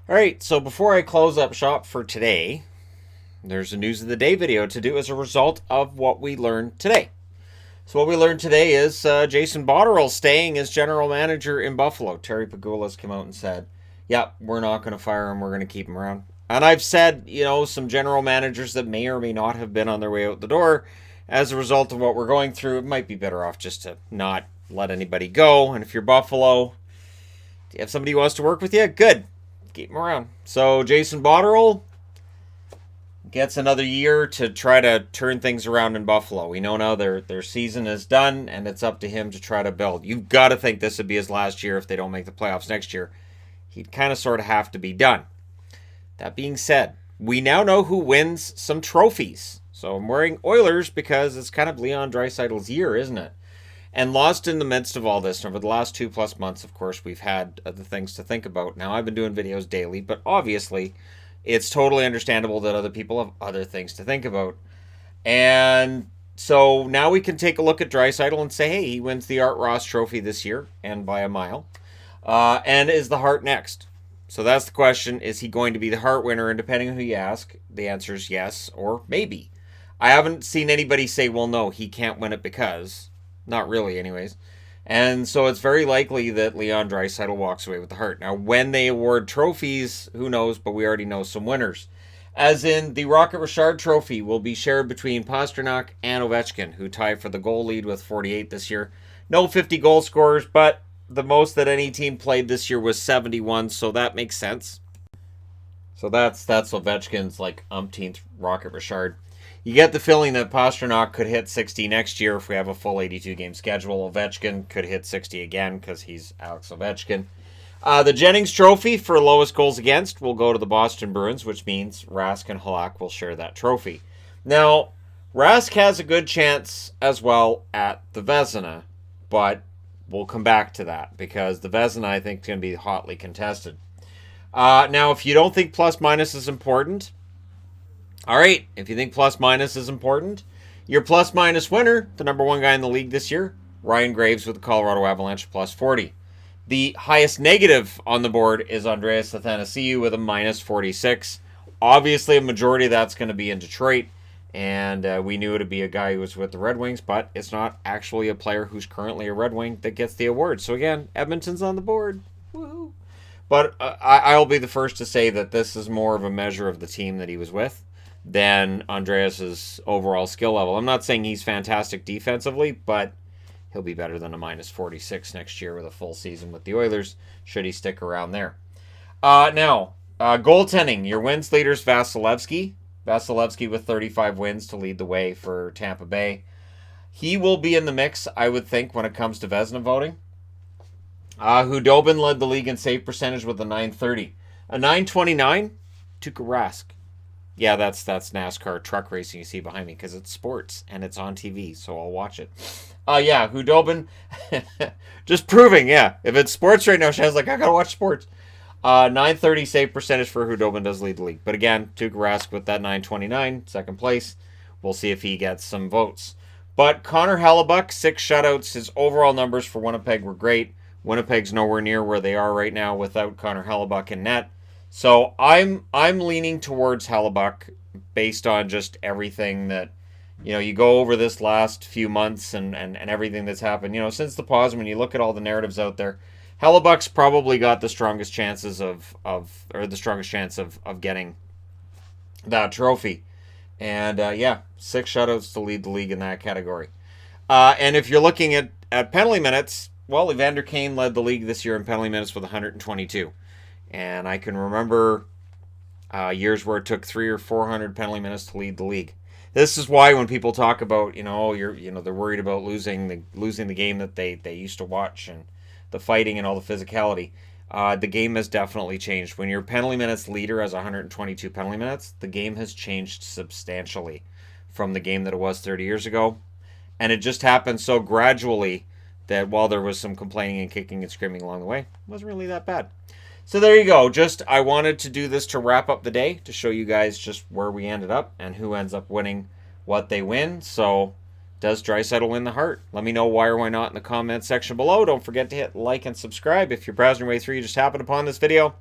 All right, so before I close up shop for today, there's a news of the day video to do as a result of what we learned today. So what we learned today is Jason Botterill staying as general manager in Buffalo. Terry Pegula's come out and said, "Yep, we're not going to fire him. We're going to keep him around." And I've said, some general managers that may or may not have been on their way out the door as a result of what we're going through, it might be better off just to not let anybody go. And if you're Buffalo, do you have somebody who wants to work with you? Good. Keep him around. So Jason Botterill gets another year to try to turn things around in Buffalo. We know now their season is done, and it's up to him to try to build. You've got to think this would be his last year if they don't make the playoffs next year. He'd kind of sort of have to be done. That being said, we now know who wins some trophies. So I'm wearing Oilers because it's kind of Leon Draisaitl's year, isn't it? And lost in the midst of all this, over the last 2+ months, of course, we've had other things to think about. Now, I've been doing videos daily, but obviously, it's totally understandable that other people have other things to think about. And so now we can take a look at Draisaitle and say, hey, he wins the Art Ross Trophy this year, and by a mile. And is the Hart next? So that's the question. Is he going to be the Hart winner? And depending on who you ask, the answer is yes or maybe. I haven't seen anybody say, well, no, he can't win it because. Not really, anyways. And so it's very likely that Leon Draisaitl walks away with the Hart. Now, when they award trophies, who knows, but we already know some winners. As in, the Rocket Richard Trophy will be shared between Pastrnak and Ovechkin, who tie for the goal lead with 48 this year. No 50 goal scorers, but the most that any team played this year was 71, so that makes sense. So that's Ovechkin's umpteenth Rocket Richard. You get the feeling that Pastrnak could hit 60 next year if we have a full 82-game schedule. Ovechkin could hit 60 again because he's Alex Ovechkin. The Jennings Trophy for lowest goals against will go to the Boston Bruins, which means Rask and Halak will share that trophy. Now, Rask has a good chance as well at the Vezina, but we'll come back to that because the Vezina, I think, is going to be hotly contested. Now, if you don't think plus-minus is important, all right, if you think plus-minus is important, your plus-minus winner, the number one guy in the league this year, Ryan Graves with the Colorado Avalanche, plus 40. The highest negative on the board is Andreas Athanasiou with a minus 46. Obviously, a majority of that's going to be in Detroit, and we knew it would be a guy who was with the Red Wings, but it's not actually a player who's currently a Red Wing that gets the award. So again, Edmonton's on the board. Woohoo! But I'll be the first to say that this is more of a measure of the team that he was with than Andreas's overall skill level. I'm not saying he's fantastic defensively, but he'll be better than a minus 46 next year with a full season with the Oilers, should he stick around there. Now, goaltending. Your wins leaders, Vasilevsky. Vasilevsky with 35 wins to lead the way for Tampa Bay. He will be in the mix, I would think, when it comes to Vezina voting. Hudobin led the league in save percentage with a 930. A 929, Tuukka Rask. Yeah, that's NASCAR truck racing you see behind me because it's sports and it's on TV, so I'll watch it. Hudobin, just proving, if it's sports right now, Shannon's like, I gotta watch sports. 930 save percentage for Hudobin does lead the league. But again, Tuukka Rask with that 929, second place. We'll see if he gets some votes. But Connor Hellebuyck, 6 shutouts. His overall numbers for Winnipeg were great. Winnipeg's nowhere near where they are right now without Connor Hellebuyck in net. So I'm leaning towards Hellebuyck based on just everything that, you go over this last few months and everything that's happened. Since the pause, when you look at all the narratives out there, Hellebuck's probably got the strongest chances of getting that trophy. And 6 shutouts to lead the league in that category. And if you're looking at penalty minutes, well, Evander Kane led the league this year in penalty minutes with 122. And I can remember years where it took 300 or 400 penalty minutes to lead the league. This is why when people talk about, they're worried about losing the game that they used to watch and the fighting and all the physicality. The game has definitely changed. When your penalty minutes leader has 122 penalty minutes, the game has changed substantially from the game that it was 30 years ago. And it just happened so gradually that while there was some complaining and kicking and screaming along the way, it wasn't really that bad. So there you go. I wanted to do this to wrap up the day, to show you guys just where we ended up and who ends up winning what they win. So does Draisaitl win the Hart? Let me know why or why not in the comment section below. Don't forget to hit like and subscribe. If you're browsing your way through, you just happened upon this video,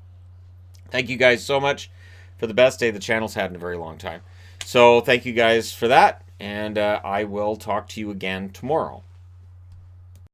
Thank you guys so much for the best day the channel's had in a very long time. So thank you guys for that, and I will talk to you again tomorrow.